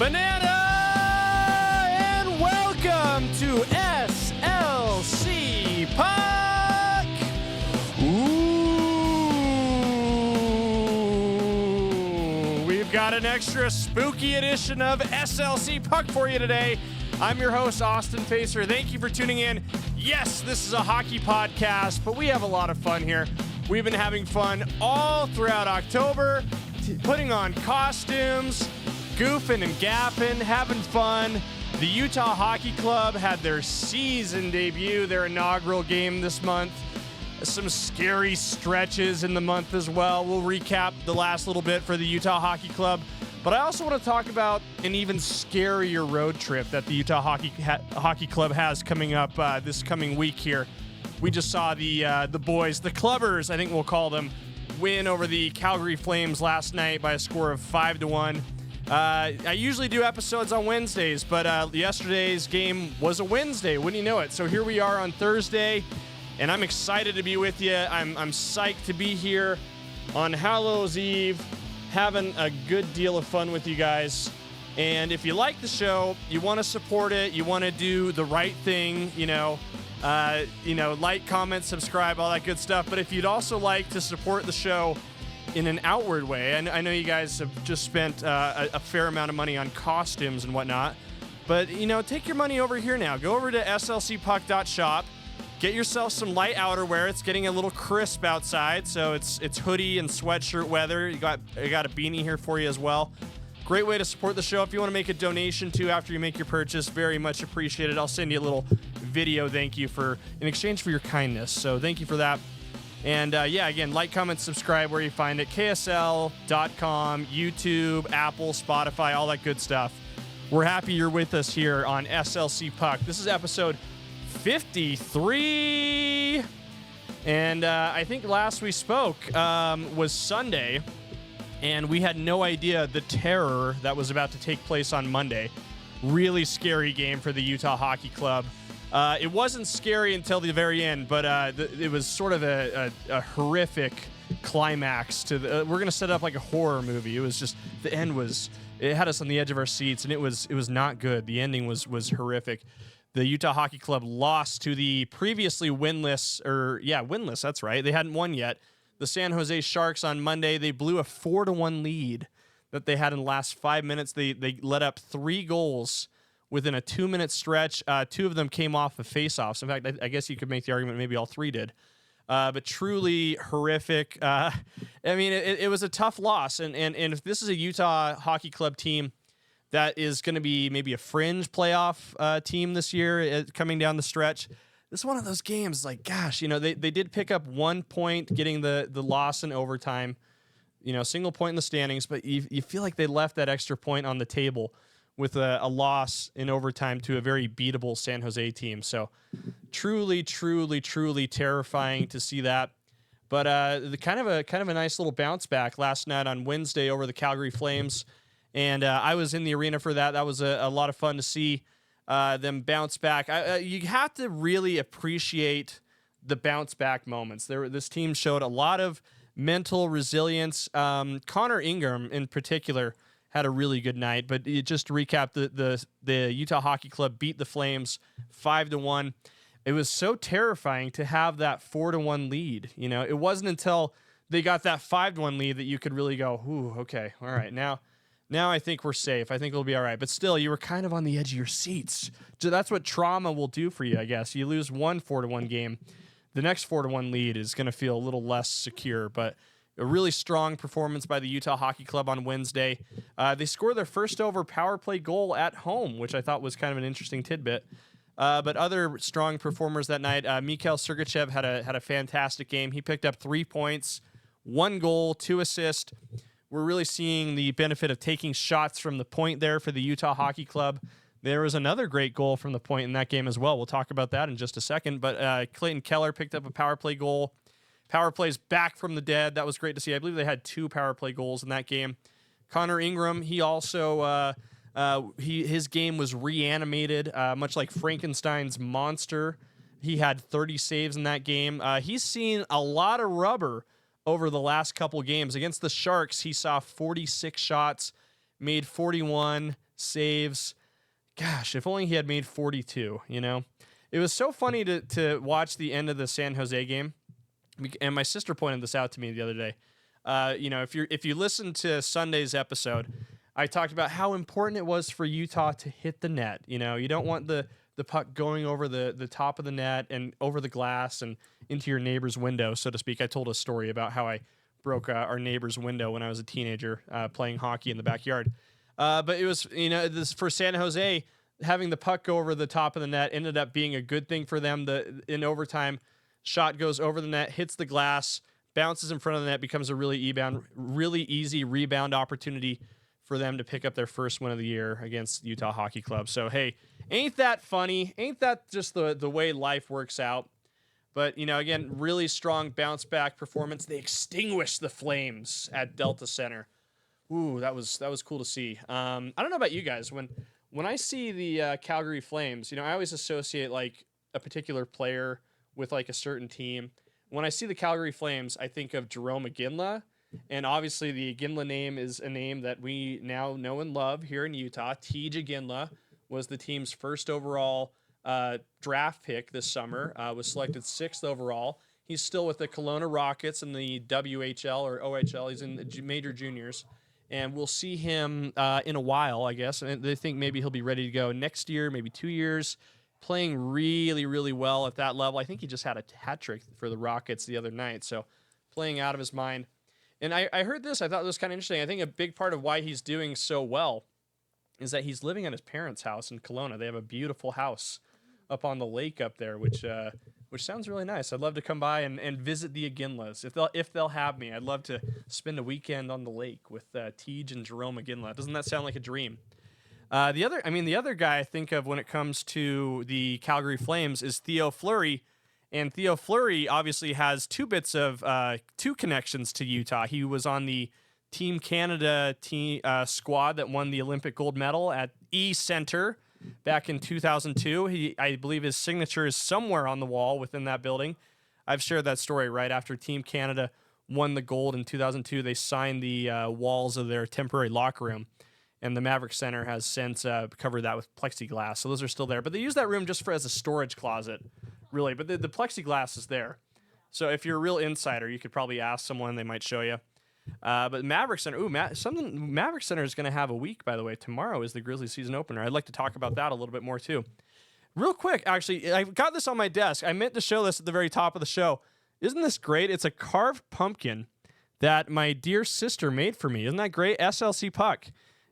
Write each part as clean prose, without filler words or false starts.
Banana, and welcome to SLC Puck. Ooh, we've got an extra spooky edition of SLC Puck for you today. I'm your host, Austin Facer. Thank you for tuning in. Yes, this is a hockey podcast, but we have a lot of fun here. We've been having fun all throughout October, putting on costumes, goofing and gapping, having fun. The Utah Hockey Club had their season debut, their inaugural game this month. Some scary stretches in the month as well. We'll recap the last little bit for the Utah Hockey Club. But I also want to talk about an even scarier road trip that the Utah Hockey Club has coming up this coming week here. We just saw the boys, the Clubbers, I think we'll call them, win over the Calgary Flames last night by a score of 5-1. I usually do episodes on Wednesdays, but yesterday's game was a Wednesday, wouldn't you know it? So here we are on Thursday, and I'm excited to be with you. I'm psyched to be here on Hallows Eve, having a good deal of fun with you guys. And if you like the show, you want to support it, you want to do the right thing, like, comment, subscribe, all that good stuff. But if you'd also like to support the show in an outward way, and I know you guys have just spent a fair amount of money on costumes and whatnot, but, take your money over here now. Go over to slcpuck.shop. Get yourself some light outerwear. It's getting a little crisp outside, so it's hoodie and sweatshirt weather. I got a beanie here for you as well. Great way to support the show. If you want to make a donation too after you make your purchase, very much appreciated. I'll send you a little video thank you in exchange for your kindness. So thank you for that. And again, like, comment, subscribe where you find it. KSL.com, YouTube, Apple, Spotify, all that good stuff. We're happy you're with us here on SLC Puck. This is episode 53. And I think last we spoke was Sunday. And we had no idea the terror that was about to take place on Monday. Really scary game for the Utah Hockey Club. It wasn't scary until the very end, but it was sort of a horrific climax to the. We're gonna set up like a horror movie. It was just the end it had us on the edge of our seats, and it was not good. The ending was horrific. The Utah Hockey Club lost to the previously winless. That's right. They hadn't won yet. The San Jose Sharks on Monday. They blew a 4-1 lead that they had in the last 5 minutes. They let up 3 goals within a 2-minute stretch. 2 of them came off of faceoffs. In fact, I guess you could make the argument maybe all 3 did. But truly horrific. It was a tough loss. And if this is a Utah Hockey Club team that is going to be maybe a fringe playoff team this year coming down the stretch, this is one of those games like, gosh, they did pick up 1 point getting the loss in overtime, single point in the standings, but you feel like they left that extra point on the table with a loss in overtime to a very beatable San Jose team. So truly, truly, truly terrifying to see that. But the kind of a nice little bounce back last night on Wednesday over the Calgary Flames. And I was in the arena for that. That was a lot of fun to see them bounce back. You have to really appreciate the bounce back moments. This team showed a lot of mental resilience. Connor Ingram in particular had a really good night, but just to recap, the Utah Hockey Club beat the Flames 5-1. It was so terrifying to have that 4-1 lead. It wasn't until they got that 5-1 lead that you could really go, ooh, okay, all right, now I think we're safe. I think we'll be all right. But still, you were kind of on the edge of your seats. So that's what trauma will do for you, I guess. You lose one 4-1 game, the next 4-1 lead is going to feel a little less secure. But a really strong performance by the Utah Hockey Club on Wednesday. They scored their first ever power play goal at home, which I thought was kind of an interesting tidbit. But other strong performers that night, Mikhail Sergachev had a fantastic game. He picked up 3 points, 1 goal, 2 assists. We're really seeing the benefit of taking shots from the point there for the Utah Hockey Club. There was another great goal from the point in that game as well. We'll talk about that in just a second. But Clayton Keller picked up a power play goal. Power plays back from the dead. That was great to see. I believe they had 2 power play goals in that game. Connor Ingram, he also his game was reanimated, much like Frankenstein's monster. He had 30 saves in that game. He's seen a lot of rubber over the last couple games. Against the Sharks, he saw 46 shots, made 41, saves. Gosh, if only he had made 42, you know? It was so funny to watch the end of the San Jose game, and my sister pointed this out to me the other day. You know, if you listen to Sunday's episode, I talked about how important it was for Utah to hit the net. You know, you don't want the puck going over the top of the net and over the glass and into your neighbor's window, so to speak. I told a story about how I broke our neighbor's window when I was a teenager playing hockey in the backyard. But it was, you know, this for San Jose, having the puck go over the top of the net ended up being a good thing for them. In overtime, shot goes over the net, hits the glass, bounces in front of the net, becomes a really easy rebound opportunity for them to pick up their first win of the year against Utah Hockey Club. So, hey, ain't that funny? Ain't that just the way life works out? But, you know, again, really strong bounce back performance. They extinguished the Flames at Delta Center. Ooh, that was cool to see. I don't know about you guys. When I see the Calgary Flames, you know, I always associate like a particular player with like a certain team. When I see the Calgary Flames, I think of Jarome Iginla. And obviously the Iginla name is a name that we now know and love here in Utah. Tej Iginla was the team's first overall draft pick this summer, was selected 6th overall. He's still with the Kelowna Rockets in the WHL or OHL. He's in the major juniors. And we'll see him in a while, I guess. And they think maybe he'll be ready to go next year, maybe 2 years, playing really, really well at that level. I think he just had a hat trick for the Rockets the other night, so playing out of his mind. And I heard this. I thought it was kind of interesting. I think a big part of why he's doing so well is that he's living at his parents' house in Kelowna. They have a beautiful house up on the lake up there, which sounds really nice. I'd love to come by and visit the Iginlas. If they'll have me, I'd love to spend a weekend on the lake with Tej and Jarome Iginla. Doesn't that sound like a dream? The other guy I think of when it comes to the Calgary Flames is Theo Fleury. And Theo Fleury obviously has two connections to Utah. He was on the Team Canada squad that won the Olympic gold medal at E-Center back in 2002. I believe his signature is somewhere on the wall within that building. I've shared that story right after Team Canada won the gold in 2002. They signed the walls of their temporary locker room, and the Maverick Center has since covered that with plexiglass. So those are still there. But they use that room just as a storage closet, really. But the plexiglass is there. So if you're a real insider, you could probably ask someone. They might show you. But Maverick Center, Maverick Center is going to have a week, by the way. Tomorrow is the Grizzlies season opener. I'd like to talk about that a little bit more, too. Real quick, actually, I got this on my desk. I meant to show this at the very top of the show. Isn't this great? It's a carved pumpkin that my dear sister made for me. Isn't that great? SLC Puck.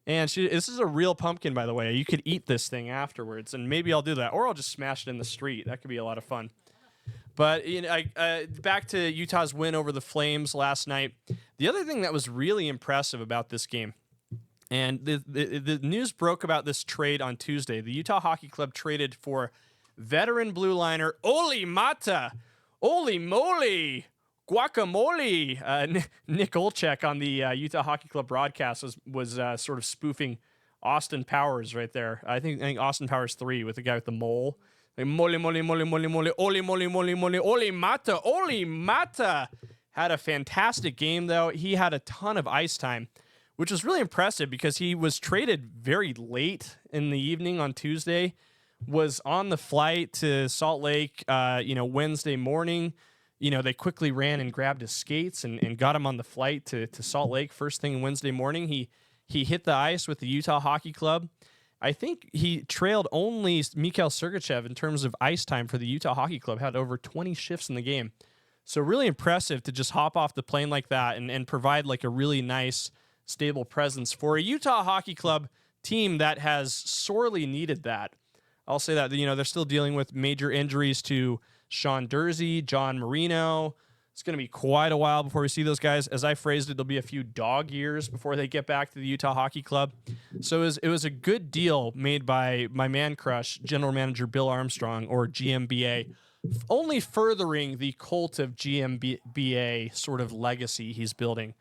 And this is a real pumpkin, by the way. You could eat this thing afterwards, and maybe I'll do that. Or I'll just smash it in the street. That could be a lot of fun. But back to Utah's win over the Flames last night. The other thing that was really impressive about this game, and the news broke about this trade on Tuesday. The Utah Hockey Club traded for veteran blue liner Oli Mata. Holy moly! Guacamole! Nick Olchek on the Utah Hockey Club broadcast was sort of spoofing Austin Powers right there. I think Austin Powers 3 with the guy with the mole. Like, mole, mole, mole, mole, mole, oli, mole, mole, mole, Oli Mata. Oli Mata had a fantastic game, though. He had a ton of ice time, which was really impressive because he was traded very late in the evening on Tuesday, was on the flight to Salt Lake, Wednesday morning. They quickly ran and grabbed his skates and got him on the flight to Salt Lake first thing Wednesday morning. He hit the ice with the Utah Hockey Club. I think he trailed only Mikhail Sergachev in terms of ice time for the Utah Hockey Club, had over 20 shifts in the game. So really impressive to just hop off the plane like that and provide like a really nice, stable presence for a Utah Hockey Club team that has sorely needed that. I'll say that, they're still dealing with major injuries to Sean Dursey, John Marino. It's going to be quite a while before we see those guys. As I phrased it, there'll be a few dog years before they get back to the Utah Hockey Club. So it was a good deal made by my man crush, General Manager Bill Armstrong, or GMBA, only furthering the cult of GMBA sort of legacy he's building.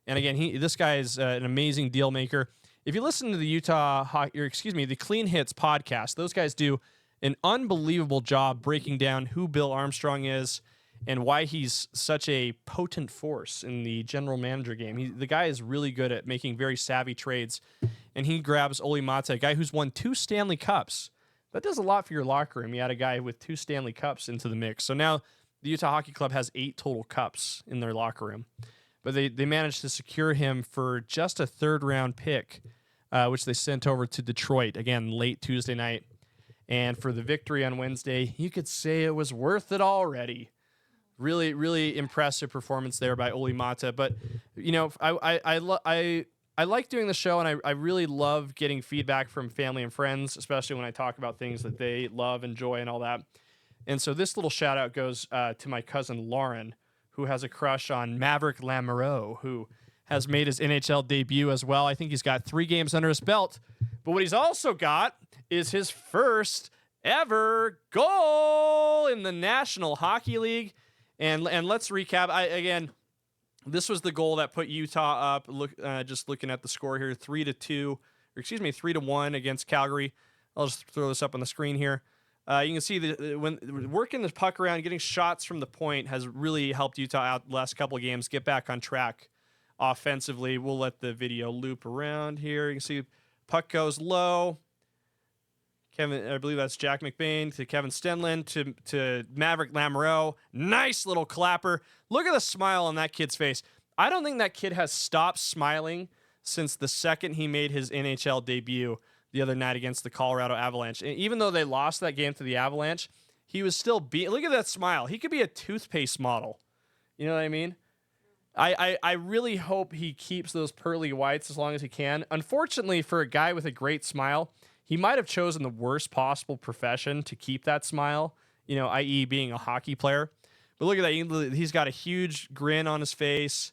And again, this guy is an amazing deal maker. If you listen to the the Clean Hits podcast, those guys do an unbelievable job breaking down who Bill Armstrong is and why he's such a potent force in the general manager game. The guy is really good at making very savvy trades. and he grabs Oli Mata, a guy who's won 2 Stanley Cups. That does a lot for your locker room. You add a guy with 2 Stanley Cups into the mix. So now the Utah Hockey Club has 8 total cups in their locker room. But they managed to secure him for just a 3rd-round pick, which they sent over to Detroit, again, late Tuesday night. And for the victory on Wednesday, you could say it was worth it already. Really, really impressive performance there by Oli Mata. But, you know, I like doing the show, and I really love getting feedback from family and friends, especially when I talk about things that they love, enjoy, and all that. And so this little shout-out goes to my cousin Lauren, who has a crush on Maverick Lamoureux, who has made his NHL debut as well. I think he's got 3 games under his belt. But what he's also got is his first ever goal in the National Hockey League. And let's recap. Again, this was the goal that put Utah up. Just looking at the score here, 3-1 against Calgary. I'll just throw this up on the screen here. You can see when working the puck around, getting shots from the point has really helped Utah out the last couple of games, get back on track offensively. We'll let the video loop around here. You can see puck goes low. I believe that's Jack McBain to Kevin Stenlin to Maverick Lamoureux. Nice little clapper. Look at the smile on that kid's face. I don't think that kid has stopped smiling since the second he made his NHL debut the other night against the Colorado Avalanche. And even though they lost that game to the Avalanche, he was still look at that smile. He could be a toothpaste model. You know what I mean? I really hope he keeps those pearly whites as long as he can. Unfortunately, for a guy with a great smile, he might have chosen the worst possible profession to keep that smile, you know, i.e. being a hockey player. But look at that. He's got a huge grin on his face.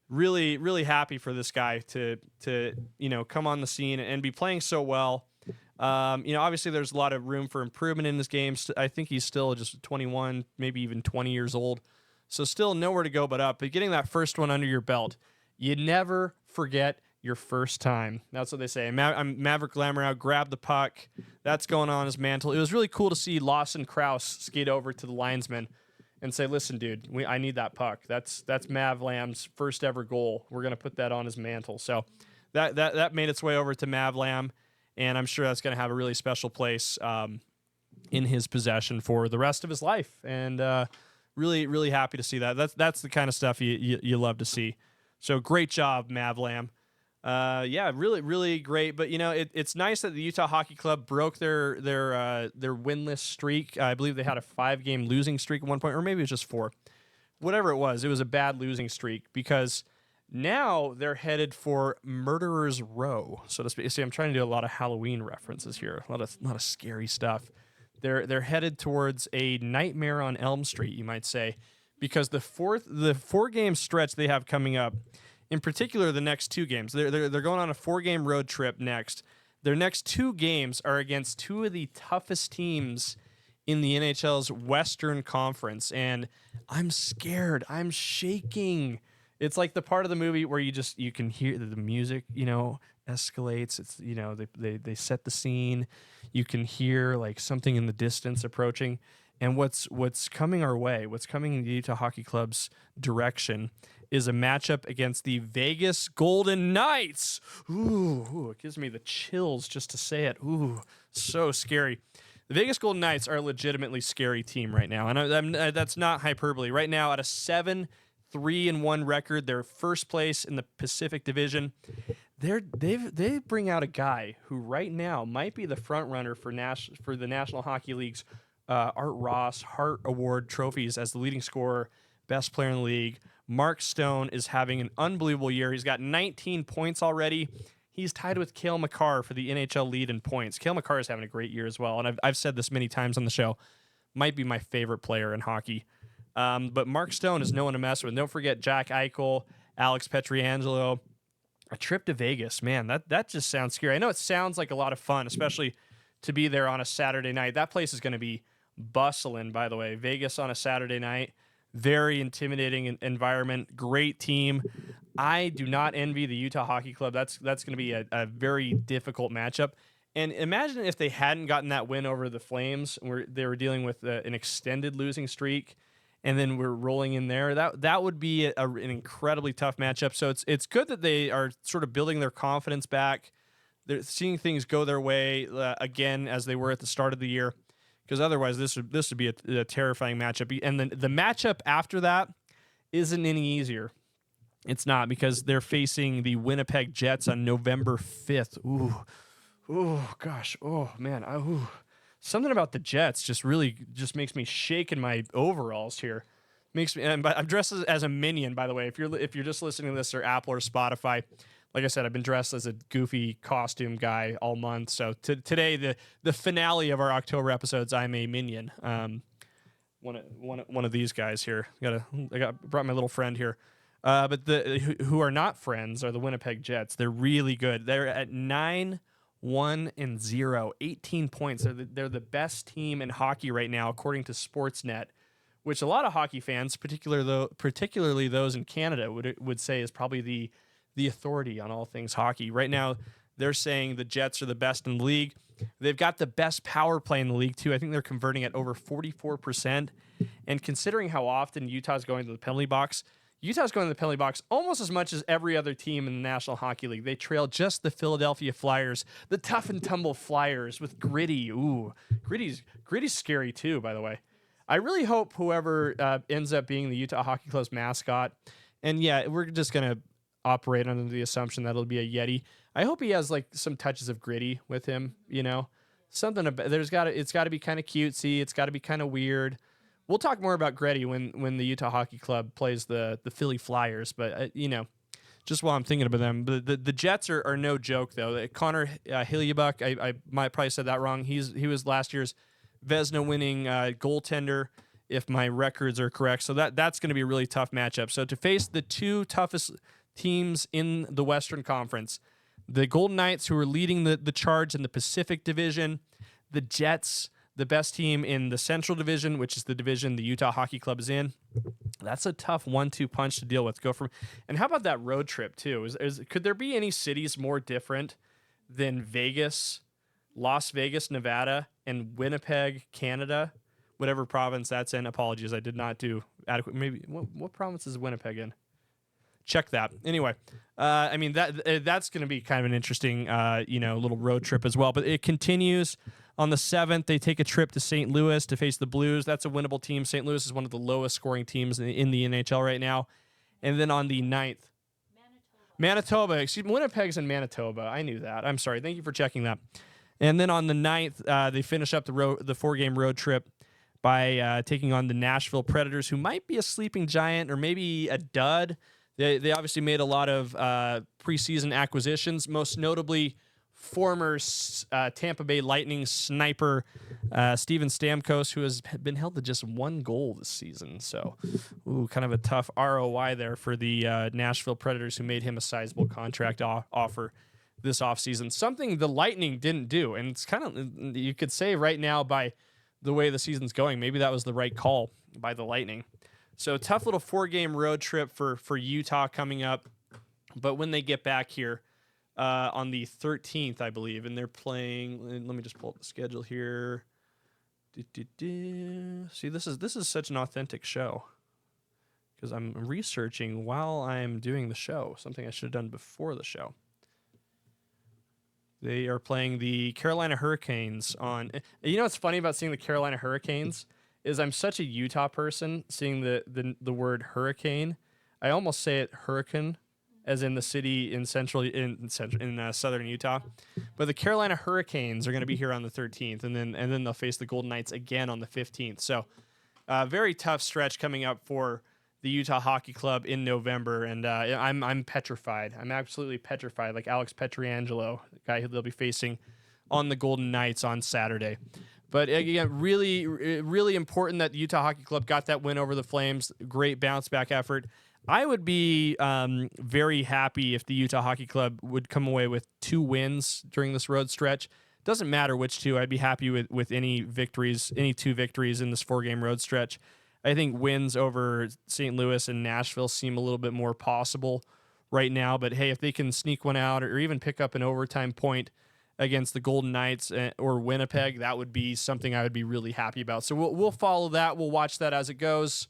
Really, really happy for this guy to you know, come on the scene and be playing so well. You know, obviously there's a lot of room for improvement in this game. I think he's still just 21, maybe even 20 years old. So still nowhere to go but up. But getting that first one under your belt, you never forget your first time. That's what they say. Maverick Lamoureux grabbed the puck. That's going on his mantle. It was really cool to see Lawson Krause skate over to the linesman and say, "Listen, dude, I need that puck. That's Mav Lam's first ever goal. We're gonna put that on his mantle." So that made its way over to Mav Lam, and I'm sure that's gonna have a really special place in his possession for the rest of his life. And really, really happy to see that. That's the kind of stuff you love to see. So great job, Mav Lam. Yeah, really, really great. But you know, it's nice that the Utah Hockey Club broke their winless streak. I believe they had a 5-game losing streak at one point, or maybe it was just 4. Whatever it was a bad losing streak, because now they're headed for Murderer's Row, so to speak. See, I'm trying to do a lot of Halloween references here, a lot of scary stuff. They're headed towards a Nightmare on Elm Street, you might say, because the 4-game stretch they have coming up. In particular, the next 2 games. They're going on a 4-game road trip next. Their next 2 games are against 2 of the toughest teams in the NHL's Western Conference. And I'm scared. I'm shaking. It's like the part of the movie where you can hear the music, you know, escalates. It's, you know, they set the scene. You can hear like something in the distance approaching. And what's coming our way, what's coming in the Utah Hockey Club's direction, is a matchup against the Vegas Golden Knights. Ooh, it gives me the chills just to say it. Ooh, so scary. The Vegas Golden Knights are a legitimately scary team right now, and that's not hyperbole. Right now, at a 7-3-1 record, they're first place in the Pacific Division. They bring out a guy who right now might be the front runner for the National Hockey League's Art Ross Hart Award trophies as the leading scorer, best player in the league. Mark Stone is having an unbelievable year. He's got 19 points already. He's tied with Cale Makar for the NHL lead in points. Cale Makar is having a great year as well, and I've said this many times on the show. Might be my favorite player in hockey. But Mark Stone is no one to mess with. Don't forget Jack Eichel, Alex Pietrangelo. A trip to Vegas, man, that just sounds scary. I know it sounds like a lot of fun, especially to be there on a Saturday night. That place is going to be bustling, by the way. Vegas on a Saturday night. Very intimidating environment. Great team. I do not envy the Utah Hockey Club. That's going to be a very difficult matchup. And imagine if they hadn't gotten that win over the Flames, where they were dealing with an extended losing streak, and then we're rolling in there. That would be an incredibly tough matchup. So it's good that they are sort of building their confidence back. they're seeing things go their way again as they were at the start of the year, because otherwise this would be a terrifying matchup. And then the matchup after that isn't any easier. It's not, because they're facing the Winnipeg Jets on November 5th. Ooh, gosh. Oh, man. Something about the Jets just makes me shake in my overalls here. Makes me. And I'm dressed as a minion, by the way. If you're just listening to this or Apple or Spotify, like I said, I've been dressed as a goofy costume guy all month. So today, the finale of our October episodes, I'm a minion. One of these guys here. Brought my little friend here. But who are not friends are the Winnipeg Jets. They're really good. They're at 9-1-0, 18 points. They're the best team in hockey right now, according to Sportsnet, which a lot of hockey fans, particularly those in Canada, would say is probably the authority on all things hockey. Right now, they're saying the Jets are the best in the league. They've got the best power play in the league, too. I think they're converting at over 44%. And considering how often Utah's going to the penalty box, Utah's going to the penalty box almost as much as every other team in the National Hockey League. They trail just the Philadelphia Flyers, the tough and tumble Flyers with Gritty. Ooh, Gritty's scary, too, by the way. I really hope whoever ends up being the Utah Hockey Club's mascot, and yeah, we're just going to operate under the assumption that it'll be a Yeti. I hope he has like some touches of Gritty with him, something about, it's got to be kind of cutesy. It's got to be kind of weird. We'll talk more about Gritty when the Utah Hockey Club plays the Philly Flyers, but just while I'm thinking about them, the Jets are no joke though. Connor Hillebuyck, I might probably said that wrong. He was last year's Vezina winning goaltender, if my records are correct. So that's going to be a really tough matchup. So to face the two toughest teams in the Western Conference, the Golden Knights, who are leading the charge in the Pacific Division, the Jets, the best team in the Central Division, which is the division the Utah Hockey Club is in. That's a tough 1-2 punch to deal with. And how about that road trip too? Could there be any cities more different than Vegas, Las Vegas, Nevada, and Winnipeg, Canada, whatever province that's in? Apologies, I did not do adequate. Maybe what province is Winnipeg in? Check that. Anyway, that's going to be kind of an interesting, little road trip as well. But it continues. On the 7th, they take a trip to St. Louis to face the Blues. That's a winnable team. St. Louis is one of the lowest scoring teams in the NHL right now. And then on the 9th, Manitoba. Excuse me, Winnipeg's in Manitoba. I knew that. I'm sorry. Thank you for checking that. And then on the 9th, they finish up the 4-game road trip by taking on the Nashville Predators, who might be a sleeping giant or maybe a dud. They obviously made a lot of preseason acquisitions, most notably former Tampa Bay Lightning sniper Steven Stamkos, who has been held to just one goal this season. So, kind of a tough ROI there for the Nashville Predators, who made him a sizable contract offer this offseason. Something the Lightning didn't do, and it's kind of, you could say right now by the way the season's going, maybe that was the right call by the Lightning. So tough little 4-game road trip for Utah coming up. But when they get back here on the 13th, I believe, and they're playing, let me just pull up the schedule here. See, this is such an authentic show because I'm researching while I'm doing the show, something I should have done before the show. They are playing the Carolina Hurricanes on. You know what's funny about seeing the Carolina Hurricanes is I'm such a Utah person. Seeing the word hurricane, I almost say it hurricane, as in the city in southern Utah. But the Carolina Hurricanes are going to be here on the 13th, and then they'll face the Golden Knights again on the 15th. So, very tough stretch coming up for the Utah Hockey Club in November, and I'm petrified. I'm absolutely petrified, like Alex Pietrangelo, the guy who they'll be facing on the Golden Knights on Saturday. But again, really, really important that the Utah Hockey Club got that win over the Flames. Great bounce back effort. I would be very happy if the Utah Hockey Club would come away with 2 wins during this road stretch. Doesn't matter which 2. I'd be happy with any victories, any 2 victories in this 4-game road stretch. I think wins over St. Louis and Nashville seem a little bit more possible right now. But hey, if they can sneak one out or even pick up an overtime point against the Golden Knights or Winnipeg, that would be something I would be really happy about. So we'll follow that. We'll watch that as it goes.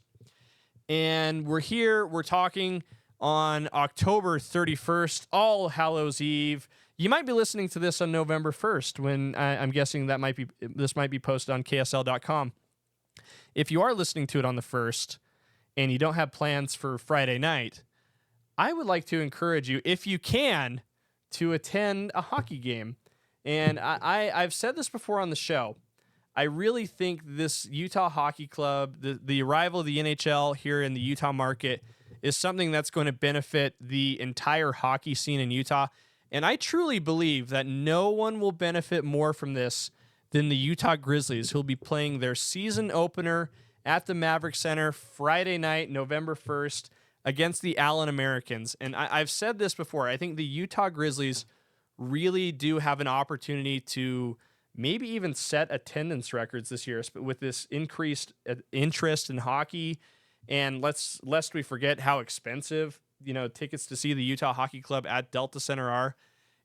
And we're here. We're talking on October 31st, All Hallows Eve. You might be listening to this on November 1st when I'm guessing this might be posted on KSL.com. If you are listening to it on the 1st and you don't have plans for Friday night, I would like to encourage you, if you can, to attend a hockey game. And I've said this before on the show. I really think this Utah Hockey Club, the arrival of the NHL here in the Utah market, is something that's going to benefit the entire hockey scene in Utah. And I truly believe that no one will benefit more from this than the Utah Grizzlies, who'll be playing their season opener at the Maverick Center Friday night, November 1st, against the Allen Americans. And I've said this before. I think the Utah Grizzlies really do have an opportunity to maybe even set attendance records this year with this increased interest in hockey. And lest we forget how expensive, tickets to see the Utah Hockey Club at Delta Center are.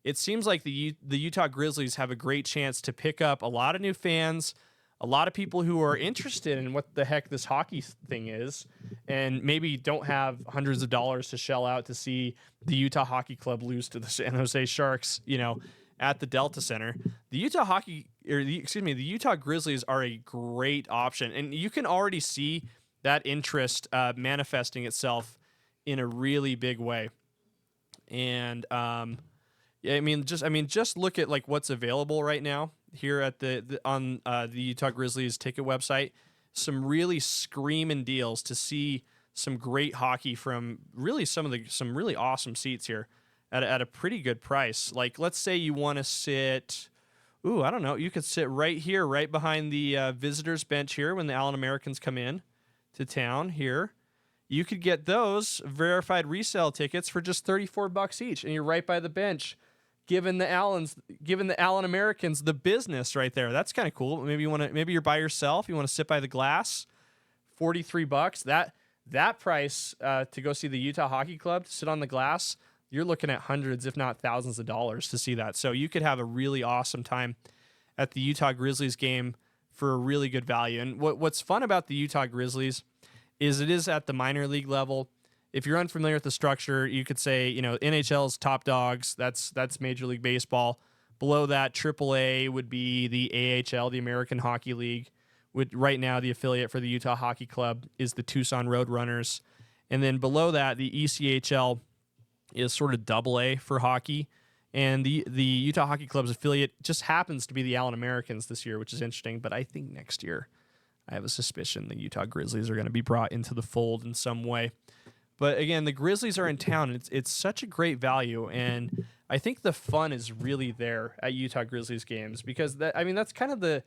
It seems like the Utah Grizzlies have a great chance to pick up a lot of new fans, a lot of people who are interested in what the heck this hockey thing is, and maybe don't have hundreds of dollars to shell out to see the Utah Hockey Club lose to the San Jose Sharks, at the Delta Center. The Utah Grizzlies are a great option, and you can already see that interest manifesting itself in a really big way. And just look at like what's available right now here at on the Utah Grizzlies ticket website. Some really screaming deals to see some great hockey from really some really awesome seats here at a pretty good price. Like, let's say you want to sit, I don't know, you could sit right here, right behind the visitors bench here when the Allen Americans come in to town here. You could get those verified resale tickets for just $34 each, and you're right by the bench, giving the Allen Americans the business right there. That's kind of cool. Maybe you're by yourself. You want to sit by the glass. $43. That price to go see the Utah Hockey Club, to sit on the glass, you're looking at hundreds, if not thousands of dollars to see that. So you could have a really awesome time at the Utah Grizzlies game for a really good value. And what's fun about the Utah Grizzlies is it is at the minor league level. If you're unfamiliar with the structure, you could say, NHL's top dogs, that's Major League Baseball. Below that, AAA would be the AHL, the American Hockey League. Right now, the affiliate for the Utah Hockey Club is the Tucson Roadrunners. And then below that, the ECHL is sort of AA for hockey. And the Utah Hockey Club's affiliate just happens to be the Allen Americans this year, which is interesting. But I think next year, I have a suspicion the Utah Grizzlies are going to be brought into the fold in some way. But again, the Grizzlies are in town. It's such a great value, and I think the fun is really there at Utah Grizzlies games because that's kind of the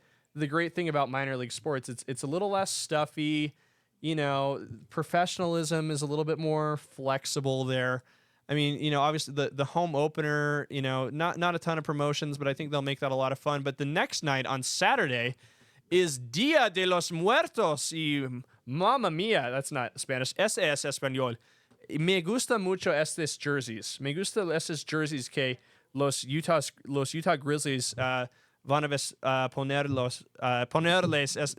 great thing about minor league sports. It's a little less stuffy, professionalism is a little bit more flexible there. Obviously the home opener, not a ton of promotions, but I think they'll make that a lot of fun. But the next night on Saturday is Dia de los Muertos y Mamma Mia, that's not Spanish, ese es español. Me gusta mucho estos jerseys. Me gusta estos jerseys que los Utah Grizzlies van a ponerles.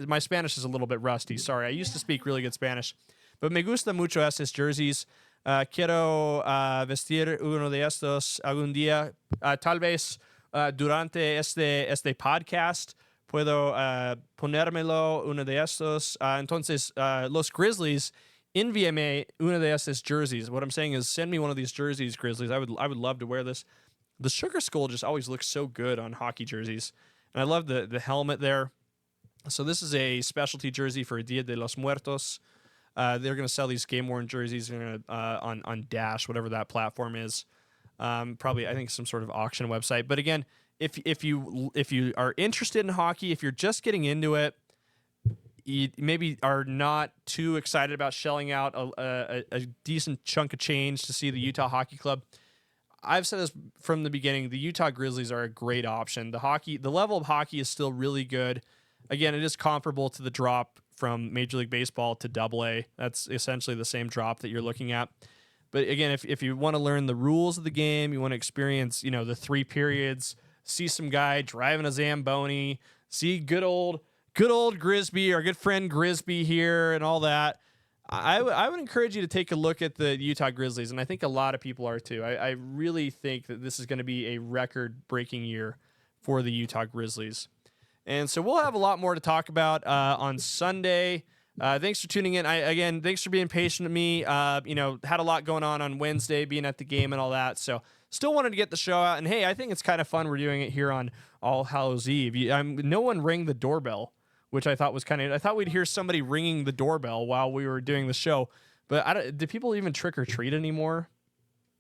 My Spanish is a little bit rusty, sorry. I used to speak really good Spanish. But me gusta mucho estos jerseys. Quiero vestir uno de estos algún día. Tal vez durante este podcast puedo ponérmelo uno de estos. Entonces, los Grizzlies, envíame uno de estos jerseys. What I'm saying is send me one of these jerseys, Grizzlies. I would love to wear this. The Sugar Skull just always looks so good on hockey jerseys. And I love the helmet there. So this is a specialty jersey for Dia de los Muertos. They're going to sell these game-worn jerseys on Dash, whatever that platform is. Probably, I think, some sort of auction website. But again, if you are interested in hockey, if you're just getting into it, you maybe are not too excited about shelling out a decent chunk of change to see the Utah Hockey Club. I've said this from the beginning. The Utah Grizzlies are a great option. The level of hockey is still really good. Again, it is comparable to the drop from Major League Baseball to AA. That's essentially the same drop that you're looking at. But again, if you want to learn the rules of the game, you want to experience, the 3 periods, see some guy driving a Zamboni, see good old Grisby, our good friend Grisby here and all that. I would encourage you to take a look at the Utah Grizzlies, and I think a lot of people are too. I really think that this is going to be a record-breaking year for the Utah Grizzlies. And so we'll have a lot more to talk about on Sunday. Thanks for tuning in. Again, thanks for being patient with me. Had a lot going on Wednesday, being at the game and all that. So still wanted to get the show out. And hey, I think it's kind of fun. We're doing it here on All Hallows Eve. No one rang the doorbell, which I thought was I thought we'd hear somebody ringing the doorbell while we were doing the show. But do people even trick or treat anymore?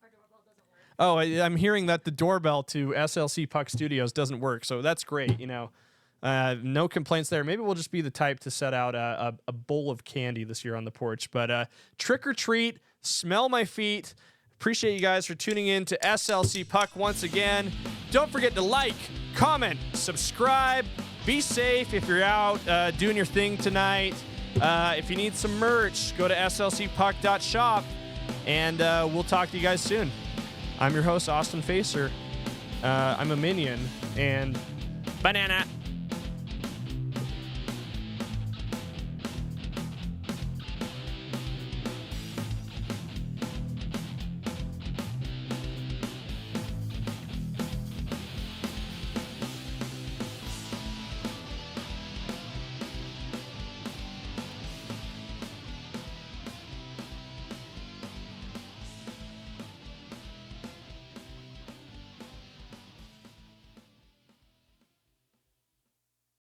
Our doorbell doesn't work. Oh, I'm hearing that the doorbell to SLC Puck Studios doesn't work. So that's great. No complaints there. Maybe we'll just be the type to set out a bowl of candy this year on the porch. But trick or treat, smell my feet. Appreciate you guys for tuning in to SLC Puck once again. Don't forget to like, comment, subscribe. Be safe if you're out doing your thing tonight. If you need some merch, go to slcpuck.shop, and we'll talk to you guys soon. I'm your host, Austin Facer. I'm a minion, and banana.